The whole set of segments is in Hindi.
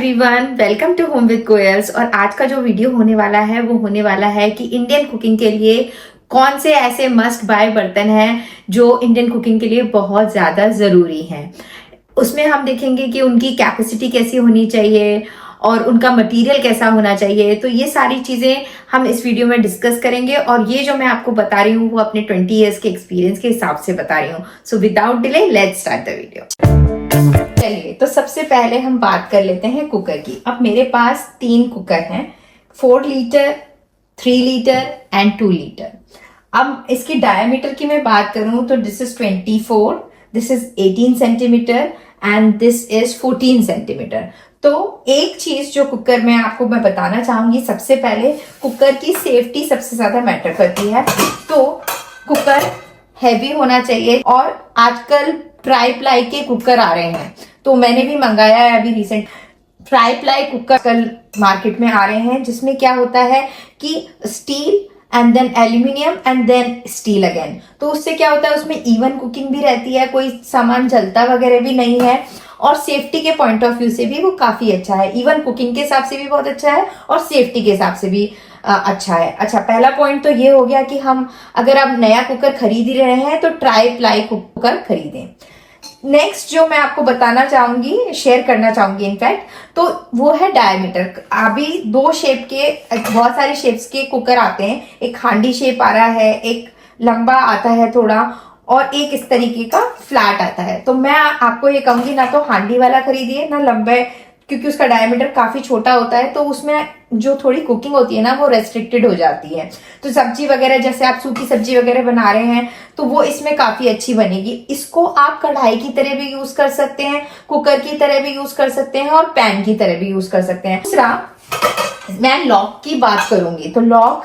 Everyone, welcome to home with Koyal's. और आज का जो वीडियो होने वाला है वो होने वाला है कि इंडियन कुकिंग के लिए कौन से ऐसे मस्ट बाय बर्तन हैं जो इंडियन कुकिंग के लिए बहुत ज़्यादा ज़रूरी हैं। उसमें हम देखेंगे कि उनकी कैपेसिटी कैसी होनी चाहिए और उनका मटेरियल कैसा होना चाहिए। तो ये सारी चीज़ें हम इस वीडियो में डिस्कस करेंगे और ये जो मैं आपको बता रही हूँ वो अपने 20 ईयर्स के एक्सपीरियंस के हिसाब से बता रही हूँ। So without delay let's start the video. चलिए, तो सबसे पहले हम बात कर लेते हैं कुकर की। अब मेरे पास 3 कुकर हैं, 4 लीटर, 3 लीटर एंड 2 लीटर। अब इसकी डायमीटर की मैं बात करूं तो this is 24, this is 18 centimetre and this is 14 centimetre. तो एक चीज जो कुकर में आपको मैं बताना चाहूंगी, सबसे पहले कुकर की सेफ्टी सबसे ज्यादा मैटर करती है। तो कुकर हैवी होना चाहिए और आजकल ट्राई प्लाई के कुकर आ रहे हैं, तो मैंने भी मंगाया है अभी रिसेंट। ट्राई प्लाई कुकर कल मार्केट में आ रहे हैं जिसमें क्या होता है कि steel and then aluminium and then steel again. तो उससे क्या होता है, उसमें इवन कुकिंग भी रहती है, कोई सामान जलता वगैरह भी नहीं है और सेफ्टी के पॉइंट ऑफ व्यू से भी वो काफी अच्छा है। इवन कुकिंग के हिसाब से भी बहुत अच्छा है और सेफ्टी के हिसाब से भी अच्छा है। अच्छा, पहला पॉइंट तो ये हो गया कि हम अगर आप नया कुकर खरीद ही रहे हैं तो ट्राई प्लाई कुकर खरीदें। नेक्स्ट जो मैं आपको बताना चाहूंगी, शेयर करना चाहूंगी इनफैक्ट, तो वो है डायमीटर। अभी 2 शेप के, बहुत सारे शेप्स के कुकर आते हैं। एक हांडी शेप आ रहा है, एक लंबा आता है थोड़ा, और एक इस तरीके का फ्लैट आता है। तो मैं आपको ये कहूंगी ना तो हांडी वाला खरीदिए ना लंबे, क्योंकि उसका डायमीटर काफी छोटा होता है तो उसमें जो थोड़ी कुकिंग होती है ना वो रेस्ट्रिक्टेड हो जाती है। तो सब्जी वगैरह, जैसे आप सूखी सब्जी वगैरह बना रहे हैं तो वो इसमें काफी अच्छी बनेगी। इसको आप कढ़ाई की तरह भी यूज कर सकते हैं, कुकर की तरह भी यूज कर सकते हैं और पैन की तरह भी यूज कर सकते हैं। दूसरा, मैं लॉक की बात करूंगी तो लॉक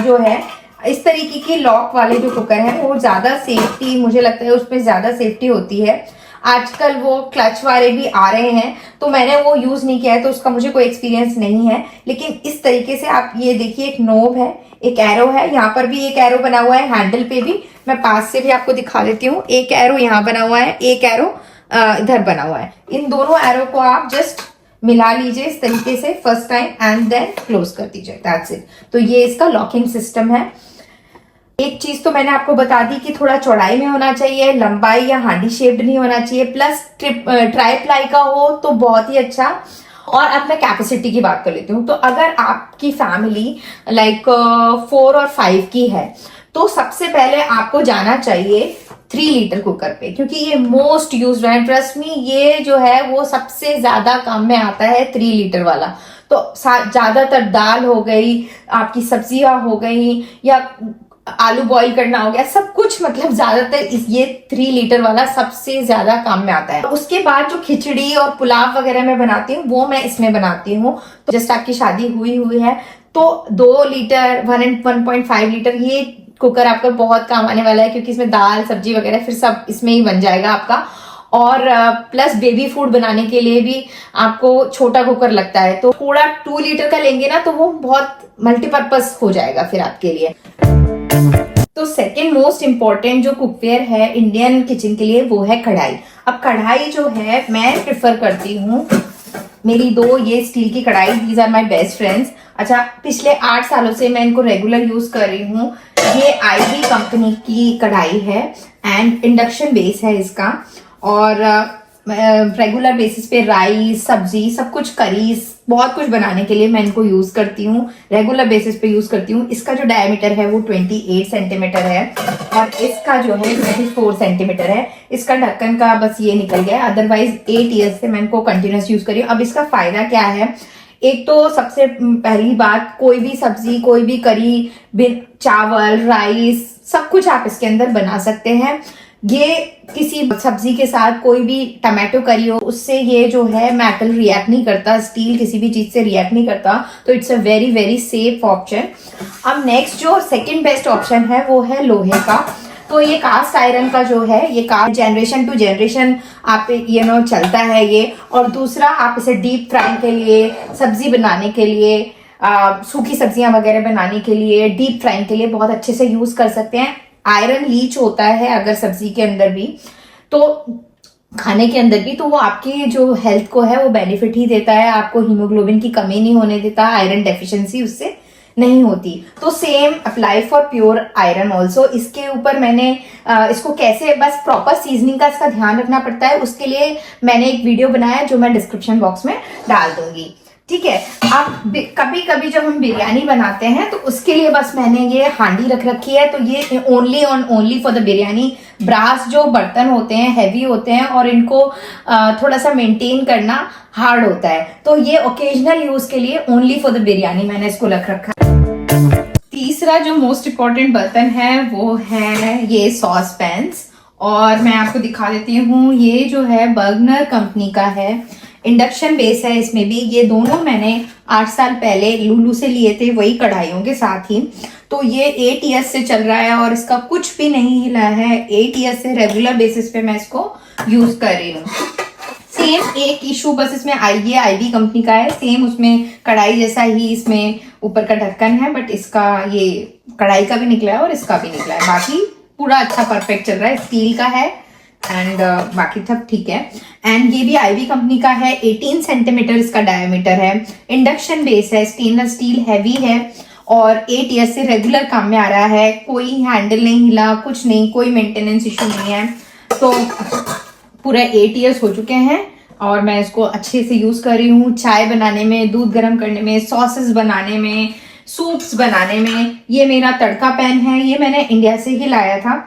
जो है, इस तरीके के लॉक वाले जो कुकर हैं वो ज्यादा सेफ्टी, मुझे लगता है उसमें ज्यादा सेफ्टी होती है। आजकल वो क्लच वाले भी आ रहे हैं तो मैंने वो यूज नहीं किया है तो उसका मुझे कोई एक्सपीरियंस नहीं है। लेकिन इस तरीके से आप ये देखिए, एक नोब है, एक एरो है, यहाँ पर भी एक एरो बना हुआ है, हैंडल पे भी। मैं पास से भी आपको दिखा देती हूँ। एक एरो यहाँ बना हुआ है, एक एरो इधर बना हुआ है। इन दोनों एरो को आप जस्ट मिला लीजिए इस तरीके से first time and then close कर दीजिए, दैट्स इट। तो ये इसका लॉकिंग सिस्टम है। एक चीज तो मैंने आपको बता दी कि थोड़ा चौड़ाई में होना चाहिए, लंबाई या हांडी शेप्ड नहीं होना चाहिए, प्लस ट्राई प्लाई का हो तो बहुत ही अच्छा। और अब मैं कैपेसिटी की बात कर लेती हूँ। तो अगर आपकी फैमिली लाइक 4 और 5 की है तो सबसे पहले आपको जाना चाहिए 3 लीटर कुकर पे, क्योंकि ये मोस्ट यूज्ड है। ट्रस्ट मी, ये जो है वो सबसे ज्यादा काम में आता है 3 लीटर वाला। तो ज्यादातर दाल हो गई, आपकी सब्जियां हो गई, या आलू बॉईल करना हो गया, सब कुछ, मतलब ज्यादातर ये 3 लीटर वाला सबसे ज्यादा काम में आता है। उसके बाद जो खिचड़ी और पुलाव वगैरह मैं बनाती हूँ वो मैं इसमें बनाती हूँ। तो जस्ट आपकी शादी हुई है तो 2 लीटर 1.5 लीटर ये कुकर आपका बहुत काम आने वाला है, क्योंकि इसमें दाल सब्जी वगैरह फिर सब इसमें ही बन जाएगा आपका। और प्लस बेबी फूड बनाने के लिए भी आपको छोटा कुकर लगता है, तो थोड़ा 2 लीटर का लेंगे ना तो वो बहुत मल्टीपर्पज हो जाएगा फिर आपके लिए। तो सेकेंड मोस्ट इम्पॉर्टेंट जो कुकवेयर है इंडियन किचन के लिए वो है कढ़ाई। अब कढ़ाई जो है मैं प्रेफर करती हूँ, मेरी 2 ये स्टील की कढ़ाई, these are my best friends. अच्छा, पिछले 8 सालों से मैं इनको रेगुलर यूज कर रही हूँ। ये आईवी कंपनी की कढ़ाई है एंड इंडक्शन बेस है इसका, और रेगुलर बेसिस पे राइस, सब्जी, सब कुछ, करीज, बहुत कुछ बनाने के लिए मैं इनको यूज करती हूँ, रेगुलर बेसिस पे यूज करती हूँ। इसका जो डायमीटर है वो 28 सेंटीमीटर है और इसका जो है 24 सेंटीमीटर है। इसका ढक्कन का बस ये निकल गया, अदरवाइज 8 ईयर्स से मैं इनको कंटिन्यूस यूज कर रही हूँ। अब इसका फायदा क्या है, एक तो सबसे पहली बात, कोई भी सब्जी, कोई भी करी, चावल, राइस, सब कुछ आप इसके अंदर बना सकते हैं। ये किसी सब्जी के साथ कोई भी टमाटो करी हो उससे ये जो है मेटल रिएक्ट नहीं करता, स्टील किसी भी चीज से रिएक्ट नहीं करता, तो it's a very very safe option. अब नेक्स्ट जो सेकंड बेस्ट ऑप्शन है वो है लोहे का। तो ये कास्ट आयरन का जो है, ये कास्ट जनरेशन टू जनरेशन आप चलता है ये। और दूसरा, आप इसे डीप फ्राई के लिए, सब्जी बनाने के लिए, सूखी सब्जियां वगैरह बनाने के लिए, डीप फ्राइंग के लिए बहुत अच्छे से यूज कर सकते हैं। आयरन लीच होता है अगर सब्जी के अंदर भी, तो खाने के अंदर भी, तो वो आपकी जो हेल्थ को है वो बेनिफिट ही देता है, आपको हीमोग्लोबिन की कमी नहीं होने देता, आयरन डेफिशिएंसी उससे नहीं होती। तो same apply for pure iron also. इसके ऊपर मैंने इसको कैसे बस प्रॉपर सीजनिंग का इसका ध्यान रखना पड़ता है, उसके लिए मैंने एक वीडियो बनाया जो मैं डिस्क्रिप्शन बॉक्स में डाल दूंगी, ठीक है। अब कभी कभी जब हम बिरयानी बनाते हैं तो उसके लिए बस मैंने ये हांडी रख रखी है, तो ये only for the biryani. Brass जो बर्तन होते हैं हैवी होते हैं और इनको थोड़ा सा मेंटेन करना हार्ड होता है, तो ये ओकेजनल यूज के लिए ओनली फॉर द बिरयानी मैंने इसको रख रखा है। तीसरा जो मोस्ट इम्पॉर्टेंट बर्तन है वो है ये सॉस पैन्स, और मैं आपको दिखा देती हूँ। ये जो है बर्गनर कंपनी का है, इंडक्शन बेस है इसमें भी। ये दोनों मैंने 8 साल पहले लुलु से लिए थे, वही कढ़ाइयों के साथ ही। तो ये 8 ईयर्स से चल रहा है और इसका कुछ भी नहीं हिला है। 8 ईयर्स से रेगुलर बेसिस पे मैं इसको यूज कर रही हूँ। सेम एक इशू बस इसमें ये आईवी कंपनी का है, सेम उसमें कढ़ाई जैसा ही इसमें ऊपर का ढक्कन है, बट इसका ये कढ़ाई का भी निकला है और इसका भी निकला है। बाकी पूरा अच्छा परफेक्ट चल रहा है, स्टील का है एंड बाकी सब ठीक है। एंड ये भी आईवी कंपनी का है, 18 सेंटीमीटर इसका डायमीटर है, इंडक्शन बेस है, स्टेनलेस स्टील हैवी है और 8 ईयर से रेगुलर काम में आ रहा है। कोई हैंडल नहीं हिला, कुछ नहीं, कोई मेंटेनेंस इशू नहीं है। तो पूरा 8 ईयर्स हो चुके हैं और मैं इसको अच्छे से यूज कर रही हूँ, चाय बनाने में, दूध गर्म करने में, सॉसेस बनाने में, सूप्स बनाने में। ये मेरा तड़का पैन है, ये मैंने इंडिया से ही लाया था।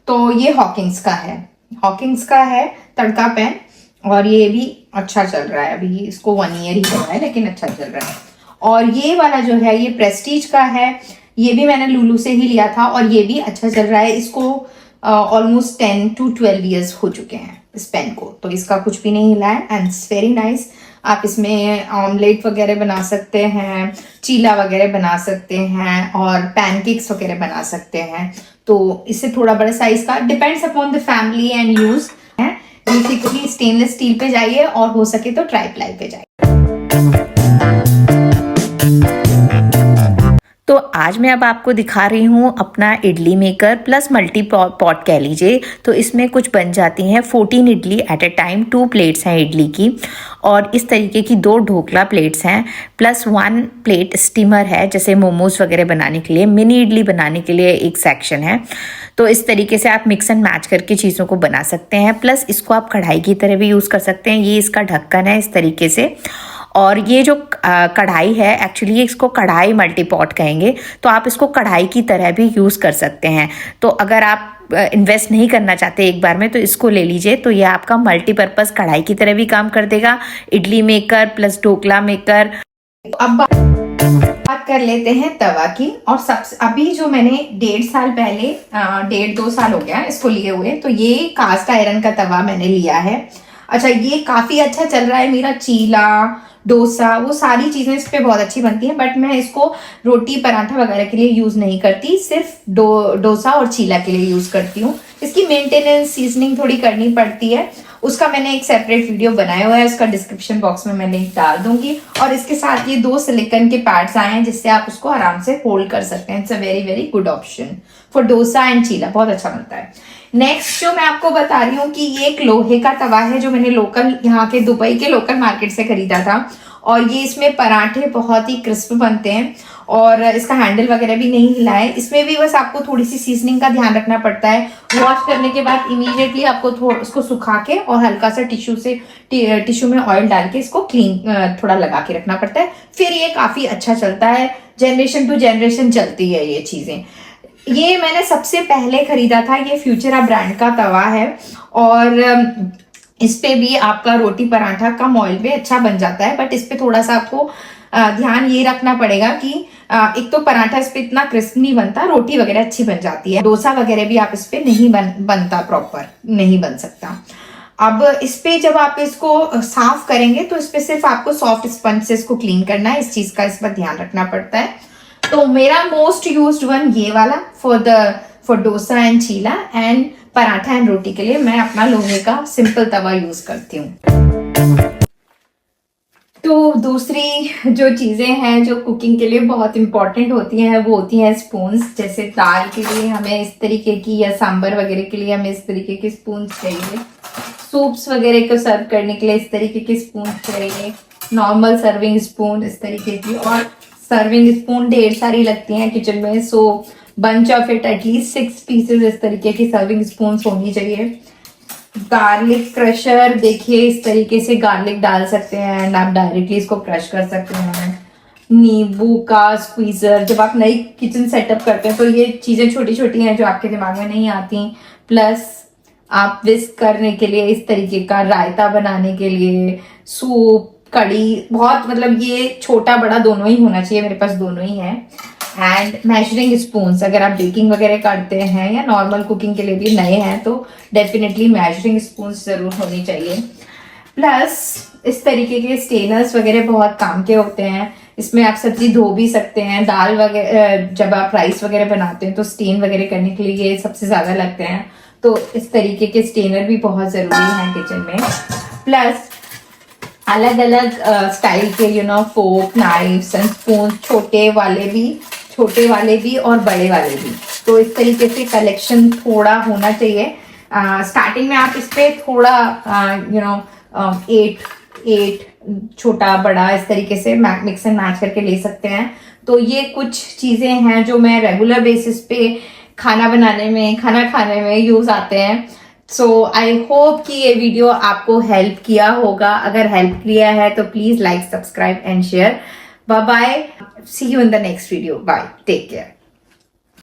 तो ये हॉकिंग्स का है तड़का पैन, और ये भी अच्छा चल रहा है। अभी इसको 1 ईयर ही हुआ है लेकिन अच्छा चल रहा है। और ये वाला जो है ये प्रेस्टीज का है, ये भी मैंने लुलु से ही लिया था और ये भी अच्छा चल रहा है। इसको ऑलमोस्ट 10 to 12 ईयर्स हो चुके हैं इस पेन को, तो इसका कुछ भी नहीं हिला है एंड इट्स वेरी नाइस। आप इसमें ऑमलेट वगैरह बना सकते हैं, चीला वगैरह बना सकते हैं और पैनकेक्स वगैरह बना सकते हैं। तो इससे थोड़ा बड़ा साइज का, depends upon the family and use है। बेसिकली स्टेनलेस स्टील पे जाइए और हो सके तो ट्राईप्लाई पे जाइए। तो आज मैं अब आपको दिखा रही हूँ अपना idli maker plus multi pot कह लीजिए। तो इसमें कुछ बन जाती हैं 14 idli at a time. 2 plates हैं इडली की और इस तरीके की 2 ढोकला प्लेट्स हैं, प्लस 1 प्लेट स्टीमर है, जैसे मोमोज वगैरह बनाने के लिए। मिनी इडली बनाने के लिए एक सेक्शन है। तो इस तरीके से आप मिक्स एंड मैच करके चीज़ों को बना सकते हैं। प्लस इसको आप कढ़ाई की तरह भी यूज़ कर सकते हैं। ये इसका ढक्कन है इस तरीके से। और ये जो कढ़ाई है, एक्चुअली इसको कढ़ाई मल्टीपॉट कहेंगे, तो आप इसको कढ़ाई की तरह भी यूज़ कर सकते हैं। तो अगर आप इन्वेस्ट नहीं करना चाहते एक बार में तो इसको ले लीजिए, तो ये आपका मल्टीपर्पज़ कढ़ाई की तरह भी काम कर देगा। Idli maker plus dhokla maker. अब बात कर लेते हैं तवा की। और सबसे अभी जो मैंने 1.5 साल पहले, 1.5-2 साल हो गया इसको लिए हुए, तो ये कास्ट आयरन का तवा मैंने लिया है। अच्छा, ये काफी अच्छा चल रहा है मेरा। चीला, डोसा, वो सारी चीजें इस पे बहुत अच्छी बनती हैं, बट मैं इसको रोटी पराठा वगैरह के लिए यूज नहीं करती, सिर्फ डोसा और चीला के लिए यूज करती हूँ। इसकी मेंटेनेंस, सीजनिंग थोड़ी करनी पड़ती है, उसका मैंने एक सेपरेट वीडियो बनाया हुआ है, उसका डिस्क्रिप्शन बॉक्स में मैं लिंक डाल दूंगी। और इसके साथ ये 2 सिलिकॉन के पैड्स आए हैं जिससे आप उसको आराम से होल्ड कर सकते हैं। It's a very very good option for dosa and chilla, बहुत अच्छा बनता है। नेक्स्ट जो मैं आपको बता रही हूँ कि ये एक लोहे का तवा है जो मैंने लोकल, यहाँ के दुबई के लोकल मार्केट से खरीदा था। और ये इसमें पराठे बहुत ही क्रिस्प बनते हैं और इसका हैंडल वगैरह भी नहीं हिला है। इसमें भी बस आपको थोड़ी सी सीजनिंग का ध्यान रखना पड़ता है। वॉश करने के बाद इमीडिएटली आपको उसको सुखा के और हल्का सा टिश्यू में ऑयल डाल के इसको क्लीन थोड़ा लगा के रखना पड़ता है, फिर ये काफी अच्छा चलता है। जनरेशन टू जनरेशन चलती है ये चीजें। ये मैंने सबसे पहले खरीदा था, ये फ्यूचरा ब्रांड का तवा है और इस पे भी आपका रोटी पराठा कम ऑयल पे अच्छा बन जाता है। बट इस पे थोड़ा सा आपको ध्यान ये रखना पड़ेगा कि एक तो पराठा इस पे इतना क्रिस्प नहीं बनता, रोटी वगैरह अच्छी बन जाती है। डोसा वगैरह भी आप इस पे नहीं बनता, प्रॉपर नहीं बन सकता। अब इस पे जब आप इसको साफ करेंगे तो इस पे सिर्फ आपको सॉफ्ट स्पंज से इसको क्लीन करना है, इस चीज का इस पर ध्यान रखना पड़ता है। तो मेरा मोस्ट यूज्ड वन ये वाला for dosa and chilla and paratha and roti के लिए मैं अपना लोहे का सिंपल तवा यूज करती हूँ। तो दूसरी जो चीजें हैं जो कुकिंग के लिए बहुत इंपॉर्टेंट होती हैं वो होती हैं स्पून्स। जैसे दाल के लिए हमें इस तरीके की, या सांबर वगैरह के लिए हमें इस तरीके की स्पून्स चाहिए। सूप्स वगैरह को सर्व करने के लिए इस तरीके की स्पून चाहिए, नॉर्मल सर्विंग स्पून इस तरीके की, और सर्विंग स्पून ढेर सारी लगती हैं किचन में, so bunch of it at least 6 pieces इस तरीके की सर्विंग स्पून होनी चाहिए। गार्लिक क्रशर, देखिए इस तरीके से गार्लिक डाल सकते हैं एंड आप डायरेक्टली इसको क्रश कर सकते हैं। नींबू का स्क्वीजर, जब आप नई किचन सेटअप करते हैं तो ये चीजें छोटी छोटी हैं जो आपके दिमाग में नहीं आती। प्लस आप विस्क करने के लिए इस तरीके का, रायता बनाने के लिए, सूप, कड़ी, बहुत मतलब ये छोटा बड़ा दोनों ही होना चाहिए, मेरे पास दोनों ही है। एंड मेजरिंग स्पून्स, अगर आप बेकिंग वगैरह करते हैं या नॉर्मल कुकिंग के लिए भी नए हैं तो डेफिनेटली मेजरिंग स्पून्स जरूर होनी चाहिए। प्लस इस तरीके के स्टेनर्स वगैरह बहुत काम के होते हैं, इसमें आप सब्जी धो भी सकते हैं, दाल वगैरह जब आप राइस वगैरह बनाते हैं तो स्टेन वगैरह करने के लिए ये सबसे ज्यादा लगते हैं, तो इस तरीके के स्टेनर भी बहुत जरूरी हैं किचन में। प्लस अलग अलग स्टाइल के फोक, नाइफ्स एंड स्पून, छोटे वाले भी और बड़े वाले भी, तो इस तरीके से कलेक्शन थोड़ा होना चाहिए। स्टार्टिंग में आप इस पे थोड़ा 8 छोटा बड़ा इस तरीके से मिक्स एंड मैच करके ले सकते हैं। तो ये कुछ चीजें हैं जो मैं रेगुलर बेसिस पे खाना बनाने में, खाना खाने में यूज आते हैं। सो आई होप कि ये वीडियो आपको हेल्प किया होगा। अगर हेल्प किया है तो please like, subscribe and share. Bye bye, see you in the next video. Bye, take care.